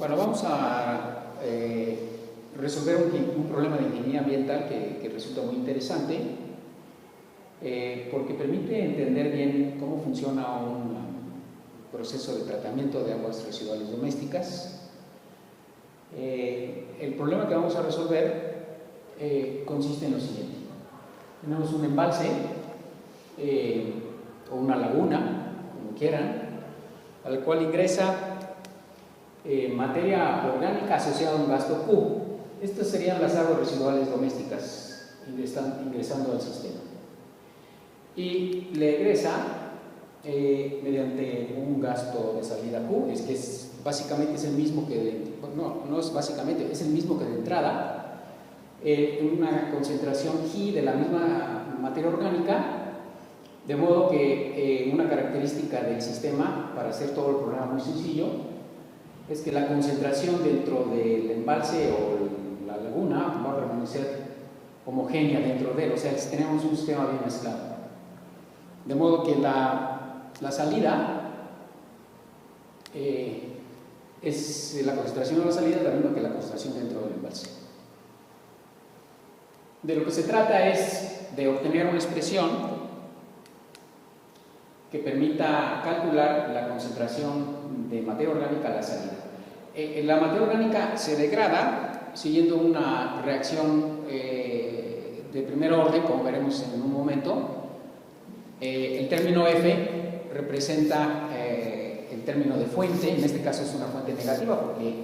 Bueno, vamos a resolver un problema de ingeniería ambiental que resulta muy interesante porque permite entender bien cómo funciona un proceso de tratamiento de aguas residuales domésticas. El problema que vamos a resolver consiste en lo siguiente. Tenemos un embalse o una laguna, como quieran, al cual ingresa materia orgánica asociada a un gasto Q. Estas serían las aguas residuales domésticas ingresando al sistema. Y le egresa mediante un gasto de salida Q, básicamente es el mismo que no es básicamente, es el mismo que de entrada, una concentración G de la misma materia orgánica, de modo que una característica del sistema, para hacer todo el programa muy sencillo, es que la concentración dentro del embalse o la laguna va a permanecer homogénea dentro de él, o sea, tenemos un sistema bien mezclado. De modo que la salida la concentración de la salida es la misma que la concentración dentro del embalse. De lo que se trata es de obtener una expresión que permita calcular la concentración de materia orgánica a la salida. La materia orgánica se degrada siguiendo una reacción de primer orden, como veremos en un momento. El término F representa el término de fuente, en este caso es una fuente negativa porque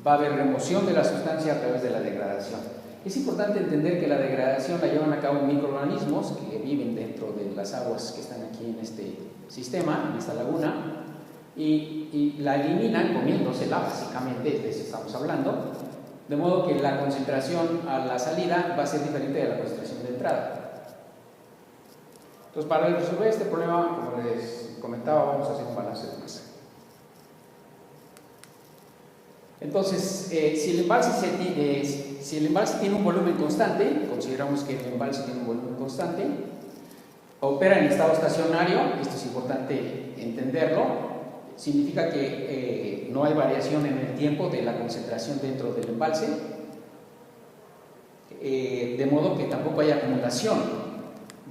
va a haber remoción de la sustancia a través de la degradación. Es importante entender que la degradación la llevan a cabo microorganismos que viven dentro de las aguas que están aquí en este sistema, en esta laguna, y la eliminan comiéndosela, básicamente, de eso estamos hablando, de modo que la concentración a la salida va a ser diferente de la concentración de entrada. Entonces, para resolver este problema, como les comentaba, vamos a hacer un balance de masa. Entonces, si el embalse tiene un volumen constante, consideramos que el embalse tiene un volumen constante, opera en estado estacionario, esto es importante entenderlo, significa que no hay variación en el tiempo de la concentración dentro del embalse, de modo que tampoco hay acumulación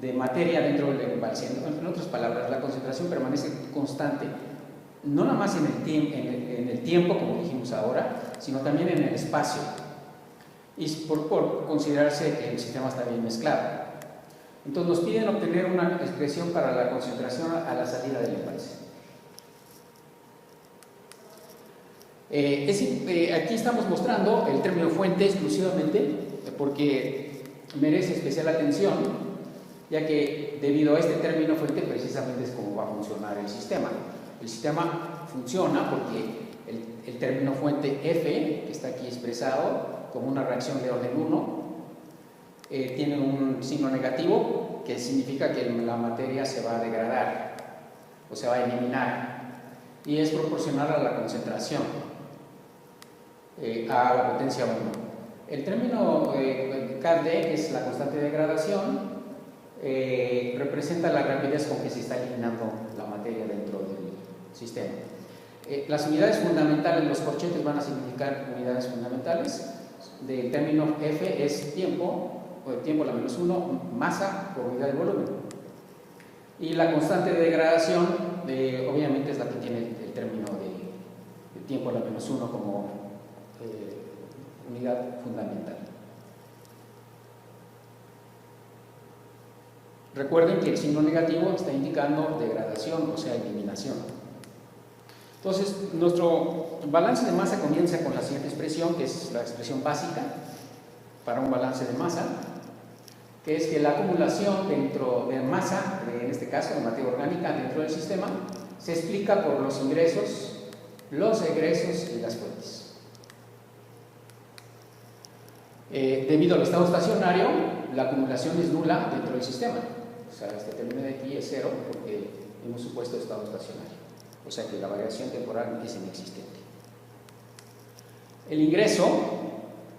de materia dentro del embalse. En otras palabras, la concentración permanece constante, no nada más en el tiempo, como dijimos ahora, sino también en el espacio, y por considerarse que el sistema está bien mezclado. Entonces nos piden obtener una expresión para la concentración a la salida del embalse. Aquí estamos mostrando el término fuente exclusivamente porque merece especial atención, ya que debido a este término fuente precisamente es como va a funcionar el sistema. El sistema funciona porque el término fuente F, que está aquí expresado como una reacción de orden 1, tiene un signo negativo que significa que la materia se va a degradar o se va a eliminar, y es proporcional a la concentración, a la potencia 1. El término KD, que es la constante de degradación, representa la rapidez con que se está eliminando la materia dentro del sistema. Las unidades fundamentales, los corchetes van a significar unidades fundamentales. Del término F es tiempo, o el tiempo la menos 1, masa por unidad de volumen. Y la constante de degradación, obviamente, es la que tiene el término de tiempo la menos 1 como unidad fundamental. Recuerden que el signo negativo está indicando degradación, o sea, eliminación. Entonces, nuestro balance de masa comienza con la siguiente expresión, que es la expresión básica para un balance de masa, que es que la acumulación dentro de masa, en este caso de materia orgánica dentro del sistema, se explica por los ingresos, los egresos y las fuentes. Debido al estado estacionario, la acumulación es nula dentro del sistema. O sea, este término de aquí es 0 porque hemos supuesto estado estacionario. O sea que la variación temporal es inexistente. El ingreso,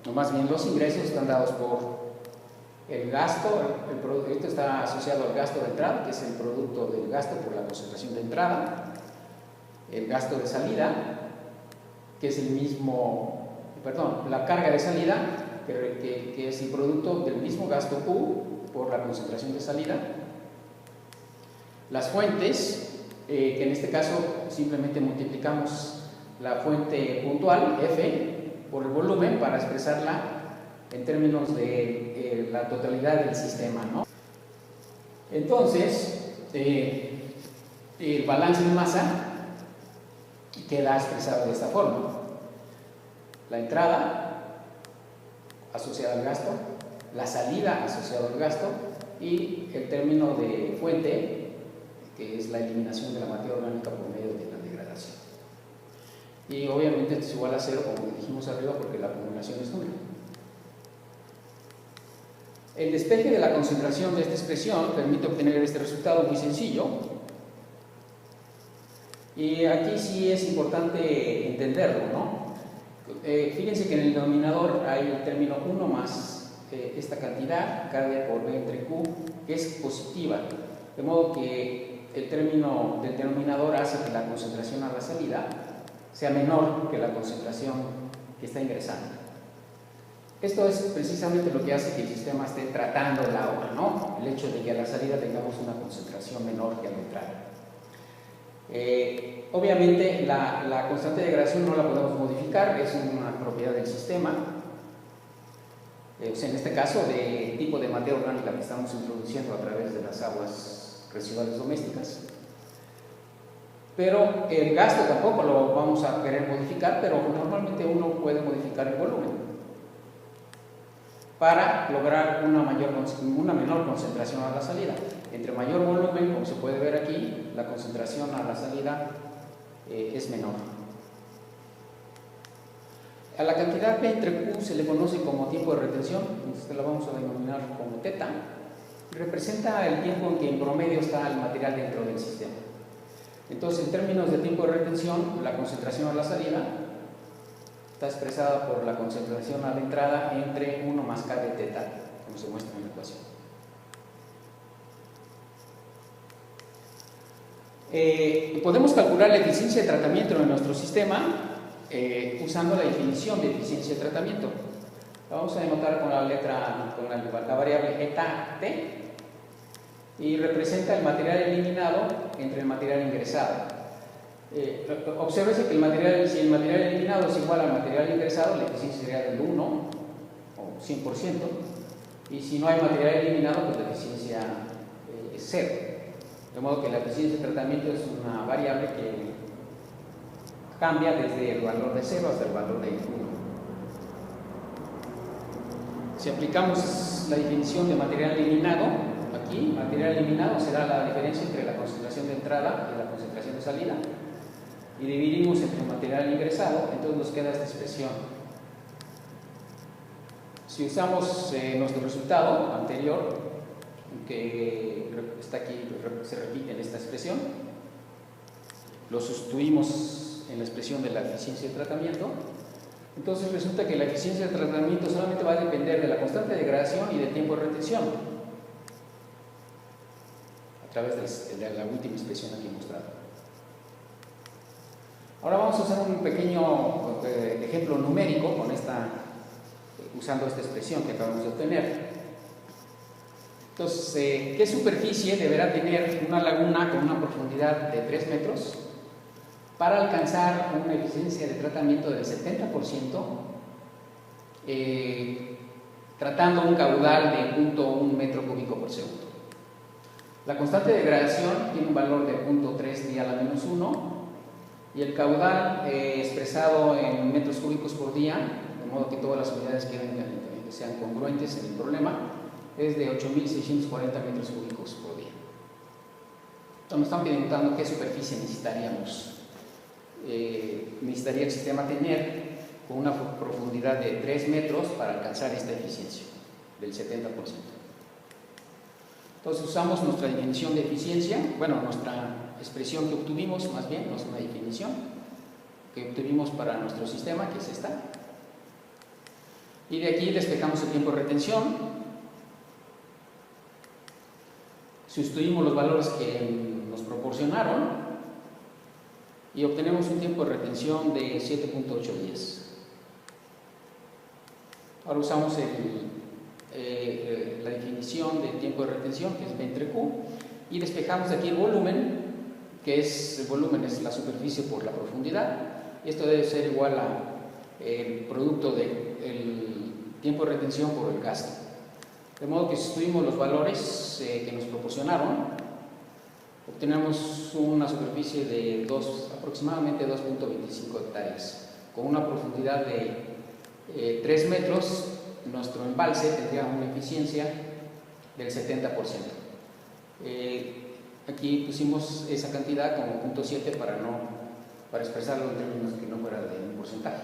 o más bien los ingresos, están dados por el gasto. Esto está asociado al gasto de entrada, que es el producto del gasto por la concentración de entrada, el gasto de salida, que es el mismo, perdón, la carga de salida, que es el producto del mismo gasto Q por la concentración de salida. Las fuentes, que en este caso simplemente multiplicamos la fuente puntual, F, por el volumen para expresarla en términos de la totalidad del sistema, ¿no? Entonces, el balance de masa queda expresado de esta forma: la entrada asociada al gasto, la salida asociada al gasto y el término de fuente, que es la eliminación de la materia orgánica por medio de la degradación. Y obviamente esto es igual a 0, como dijimos arriba, porque la acumulación es nula. El despeje de la concentración de esta expresión permite obtener este resultado muy sencillo. Y aquí sí es importante entenderlo, ¿no? Fíjense que en el denominador hay el término 1 más esta cantidad, K por B entre Q, que es positiva. De modo que el término del denominador hace que la concentración a la salida sea menor que la concentración que está ingresando. Esto es precisamente lo que hace que el sistema esté tratando el agua, ¿no? El hecho de que a la salida tengamos una concentración menor que a la entrada. Obviamente la constante de degradación no la podemos modificar, es una propiedad del sistema. O sea, en este caso, de tipo de materia orgánica que estamos introduciendo a través de las aguas residuales domésticas. Pero el gasto tampoco lo vamos a querer modificar, pero normalmente uno puede modificar el volumen para lograr una menor concentración a la salida. Entre mayor volumen, como se puede ver aquí, la concentración a la salida es menor. A la cantidad P entre Q se le conoce como tiempo de retención, entonces la vamos a denominar como θ, y representa el tiempo en que en promedio está el material dentro del sistema. Entonces, en términos de tiempo de retención, la concentración a la salida está expresada por la concentración a la entrada entre 1 más K de θ, como se muestra en la ecuación. Podemos calcular la eficiencia de tratamiento de nuestro sistema usando la definición de eficiencia de tratamiento. La vamos a denotar con la variable eta-t, y representa el material eliminado entre el material ingresado. Obsérvese que si el material eliminado es igual al material ingresado, la eficiencia sería del 1 o 100%, y si no hay material eliminado, pues la eficiencia es 0. De modo que la eficiencia de tratamiento es una variable que cambia desde el valor de 0 hasta el valor de 1. Si aplicamos la definición de material eliminado, aquí, material eliminado será la diferencia entre la concentración de entrada y la concentración de salida, y dividimos entre el material ingresado, entonces nos queda esta expresión. Si usamos nuestro resultado anterior, que está aquí, se repite en esta expresión, lo sustituimos en la expresión de la eficiencia de tratamiento, entonces resulta que la eficiencia de tratamiento solamente va a depender de la constante de degradación y del tiempo de retención, a través de la última expresión aquí mostrada. Ahora vamos a hacer un pequeño ejemplo numérico con usando esta expresión que acabamos de obtener. Entonces, ¿qué superficie deberá tener una laguna con una profundidad de 3 metros para alcanzar una eficiencia de tratamiento del 70%, tratando un caudal de 0.1 metro cúbico por segundo? La constante de degradación tiene un valor de 0.3 día a la menos 1, y el caudal expresado en metros cúbicos por día, de modo que todas las unidades que sean congruentes en el problema, es de 8.640 metros cúbicos por día. Entonces nos están preguntando qué superficie necesitaríamos. Necesitaría el sistema tener con una profundidad de 3 metros para alcanzar esta eficiencia del 70%. Entonces usamos nuestra definición de eficiencia, nuestra expresión que obtuvimos, más bien, no es una definición, que obtuvimos para nuestro sistema, que es esta. Y de aquí despejamos el tiempo de retención. Sustituimos los valores que nos proporcionaron y obtenemos un tiempo de retención de 7.8 días. Ahora usamos la definición de tiempo de retención, que es V entre Q, y despejamos de aquí el volumen, que es el volumen es la superficie por la profundidad. Esto debe ser igual al producto del tiempo de retención por el gasto. De modo que si sustituimos los valores que nos proporcionaron, obtenemos una superficie de aproximadamente 2.25 hectáreas. Con una profundidad de 3 metros, nuestro embalse tendría una eficiencia del 70%. Aquí pusimos esa cantidad como 0.7 para expresarlo en términos que no fuera de un porcentaje.